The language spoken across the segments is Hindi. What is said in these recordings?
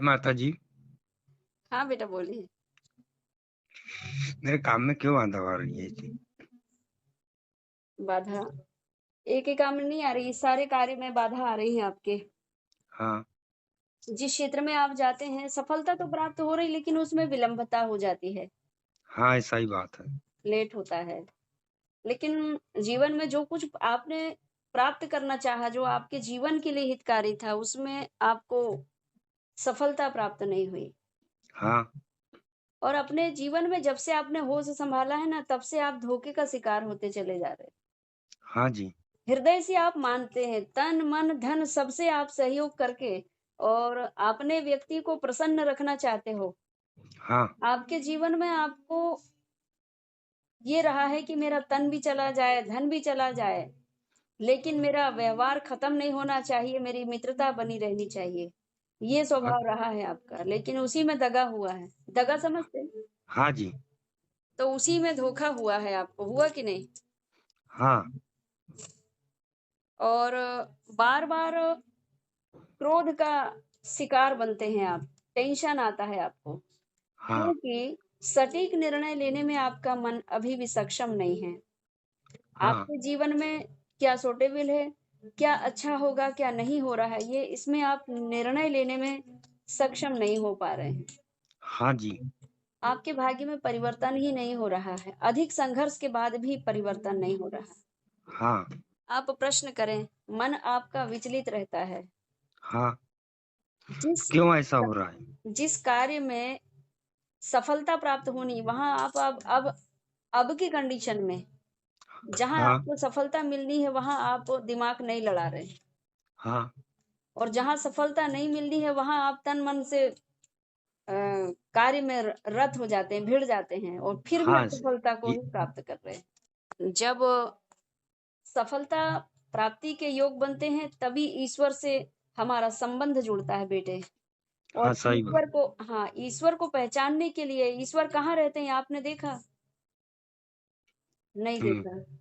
माता जी, हाँ बेटा बोलिए। मेरे काम में क्यों बाधा आ रही है जी? बाधा एक ही काम में नहीं आ रही, सारे कार्य में बाधा आ रही है आपके। हाँ। जिस क्षेत्र में आप जाते हैं सफलता तो प्राप्त हो रही, लेकिन उसमें विलंबता हो जाती है, हाँ, ऐसा ही बात है। लेट होता है। लेकिन जीवन में जो कुछ आपने प्राप्त करना चाहा, जो आपके जीवन के लिए हितकारी था, उसमें आपको सफलता प्राप्त नहीं हुई। हाँ। और अपने जीवन में जब से आपने होश संभाला है ना, तब से आप धोखे का शिकार होते चले जा रहे हैं। हाँ जी। हृदय से आप मानते हैं, तन मन धन सबसे आप सहयोग करके और अपने व्यक्ति को प्रसन्न रखना चाहते हो। हाँ। आपके जीवन में आपको ये रहा है कि मेरा तन भी चला जाए, धन भी चला जाए, लेकिन मेरा व्यवहार खत्म नहीं होना चाहिए, मेरी मित्रता बनी रहनी चाहिए। ये हाँ। स्वभाव रहा है आपका, लेकिन उसी में दगा हुआ है। दगा समझते हैं? हाँ जी। तो उसी में धोखा हुआ है आपको, हुआ कि नहीं? हाँ। और बार-बार क्रोध का शिकार बनते हैं आप, टेंशन आता है आपको, हाँ। क्योंकि सटीक निर्णय लेने में आपका मन अभी भी सक्षम नहीं है। हाँ। आपके जीवन में क्या सूटेबल है, क्या अच्छा होगा, क्या नहीं हो रहा है, ये इसमें आप निर्णय लेने में सक्षम नहीं हो पा रहे हैं। हाँ जी। आपके भाग्य में परिवर्तन ही नहीं हो रहा है, अधिक संघर्ष के बाद भी परिवर्तन नहीं हो रहा है। हाँ। आप प्रश्न करें, मन आपका विचलित रहता है। हाँ। तो जिस क्यों ऐसा हो रहा है? जिस कार्य में सफलता प्राप्त होनी, वहां आप अब की कंडीशन में जहां हाँ। आपको सफलता मिलनी है, वहां आप दिमाग नहीं लड़ा रहे हैं। हाँ। और जहां सफलता नहीं मिलनी है, वहां आप तन मन से कार्य में रत हो जाते हैं, भिड़ जाते हैं और फिर भी हाँ। असफलता को ये ही प्राप्त कर रहे हैं। जब सफलता प्राप्ति के योग बनते हैं, तभी ईश्वर से हमारा संबंध जुड़ता है बेटे। हाँ, और सही बात। ईश्वर को, हाँ, ईश्वर को पहचानने के लिए, ईश्वर कहाँ रहते हैं आपने देखा? नहीं हुँ। देखा।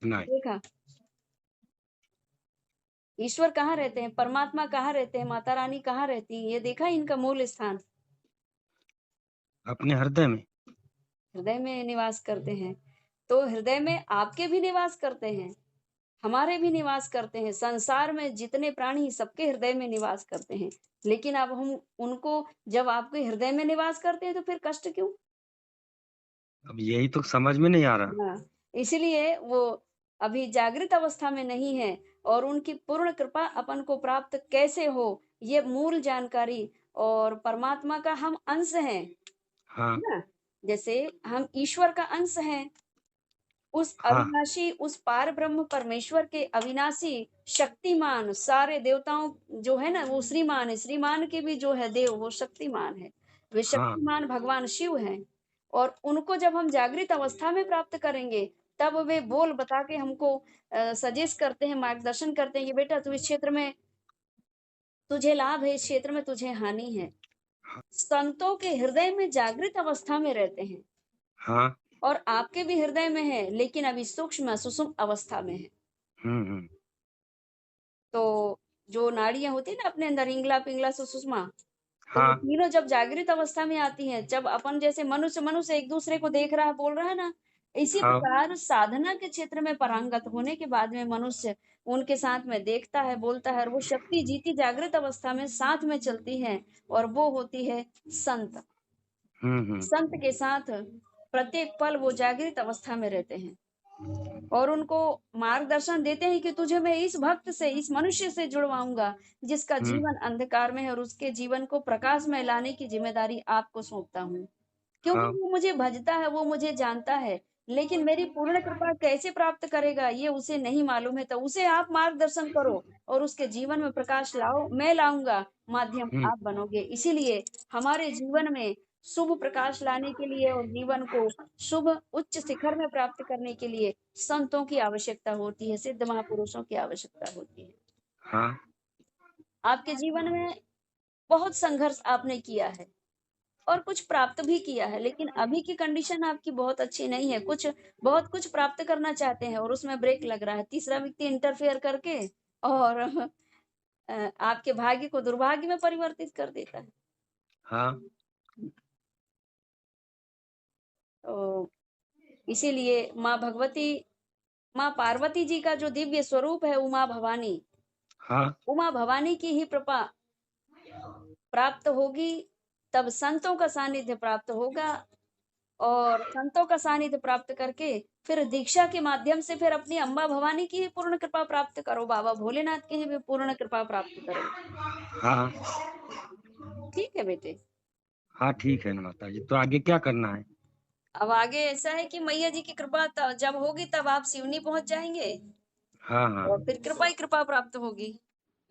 नहीं। देखा? ईश्वर कहाँ रहते हैं? परमात्मा कहाँ रहते हैं? माता रानी कहाँ रहती हैं? ये देखा इनका मूल स्थान? अपने हृदय में। हृदय में निवास करते हैं। तो हृदय में आपके भी निवास करते हैं, हमारे भी निवास करते हैं। संसार में जितने प्राणी सबके हृदय में निवास करते हैं। लेकिन अब हम उनको, जब आपके हृदय में निवास करते हैं तो फिर कष्ट क्यों? अब यही तो समझ में नहीं आ रहा। हाँ, इसीलिए वो अभी जागृत अवस्था में नहीं है। और उनकी पूर्ण कृपा अपन को प्राप्त कैसे हो, ये मूल जानकारी। और परमात्मा का हम अंश हैं, है हाँ। ना? जैसे हम ईश्वर का अंश हैं, उस हाँ। अविनाशी, उस पार ब्रह्म परमेश्वर के अविनाशी शक्तिमान सारे देवताओं जो है ना, वो श्रीमान है। श्रीमान के भी जो है देव, वो शक्तिमान है। वे हाँ। शक्तिमान भगवान शिव हैं। और उनको जब हम जागृत अवस्था में प्राप्त करेंगे, तब वे बोल बता के हमको सजेस्ट करते हैं, मार्गदर्शन करते हैं कि बेटा तू इस क्षेत्र में तुझे लाभ है, इस क्षेत्र में तुझे हानि है। संतों के हृदय में जागृत अवस्था में रहते हैं, हाँ। और आपके भी हृदय में है, लेकिन अभी सूक्ष्म सुषुप्त अवस्था में है। हुँ, हुँ। तो जो नाड़ियां होती है ना अपने अंदर, इंगला पिंगला सुषुम्ना, तो वो हाँ। तीनों जब जागृत अवस्था में आती हैं, जब अपन जैसे मनुष्य मनुष्य एक दूसरे को देख रहा है, बोल रहा है ना, इसी हाँ। प्रकार साधना के क्षेत्र में पारंगत होने के बाद में मनुष्य उनके साथ में देखता है, बोलता है, और वो शक्ति जीती जागृत अवस्था में साथ में चलती है। और वो होती है संत। हुँ, हुँ। संत के साथ प्रत्येक पल वो जागृत अवस्था में रहते हैं, और उनको मार्गदर्शन देते हैं कि तुझे मैं इस भक्त से, इस मनुष्य से जुड़वाऊंगा, जिसका हुँ। जीवन अंधकार में है, और उसके जीवन को प्रकाश में लाने की जिम्मेदारी आपको सौंपता हूँ। क्योंकि हाँ। वो मुझे भजता है, वो मुझे जानता है, लेकिन मेरी पूर्ण कृपा कैसे प्राप्त करेगा ये उसे नहीं मालूम है। तो उसे आप मार्गदर्शन करो और उसके जीवन में प्रकाश लाओ, मैं लाऊंगा, माध्यम हुँ। आप बनोगे। इसीलिए हमारे जीवन में शुभ प्रकाश लाने के लिए और जीवन को शुभ उच्च शिखर में प्राप्त करने के लिए संतों की आवश्यकता होती है, सिद्ध महापुरुषों की आवश्यकता होती है। हाँ। आपके जीवन में बहुत संघर्ष आपने किया है और कुछ प्राप्त भी किया है, लेकिन अभी की कंडीशन आपकी बहुत अच्छी नहीं है। कुछ बहुत कुछ प्राप्त करना चाहते हैं और उसमें ब्रेक लग रहा है, तीसरा व्यक्ति इंटरफेयर करके, और आपके भाग्य को दुर्भाग्य में परिवर्तित कर देता है। हाँ तो इसीलिए माँ पार्वती जी का जो दिव्य स्वरूप है उमा भवानी, हाँ उमा भवानी की ही कृपा प्राप्त होगी, तब संतों का सानिध्य प्राप्त होगा और संतों का सानिध्य प्राप्त करके फिर दीक्षा के माध्यम से फिर अपनी अम्बा भवानी की ही पूर्ण कृपा प्राप्त करो, बाबा भोलेनाथ की ही भी पूर्ण कृपा प्राप्त करो। हाँ ठीक है बेटे। हाँ ठीक है ना माता जी, तो आगे क्या करना है? अब आगे ऐसा है कि मैया जी की कृपा जब होगी तब आप सिवनी पहुंच जाएंगे हाँ हाँ और फिर कृपा ही कृपा प्राप्त होगी।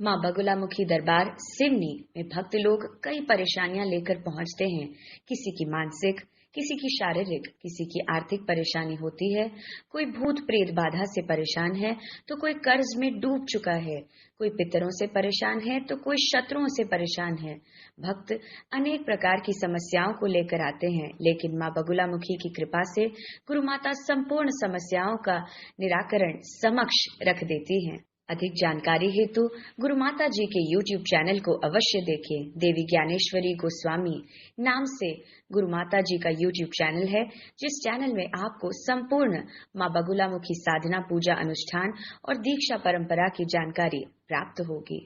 माँ बगुलामुखी दरबार सिवनी में भक्त लोग कई परेशानियां लेकर पहुंचते हैं। किसी की मानसिक, किसी की शारीरिक, किसी की आर्थिक परेशानी होती है, कोई भूत प्रेत बाधा से परेशान है, तो कोई कर्ज में डूब चुका है, कोई पितरों से परेशान है, तो कोई शत्रुओं से परेशान है। भक्त अनेक प्रकार की समस्याओं को लेकर आते हैं, लेकिन माँ बगुलामुखी की कृपा से गुरु माता संपूर्ण समस्याओं का निराकरण समक्ष रख देती हैं। अधिक जानकारी हेतु गुरु माता जी के YouTube चैनल को अवश्य देखें। देवी ज्ञानेश्वरी गोस्वामी नाम से गुरु माता जी का YouTube चैनल है, जिस चैनल में आपको संपूर्ण माँ बगुलामुखी साधना, पूजा, अनुष्ठान और दीक्षा परंपरा की जानकारी प्राप्त होगी।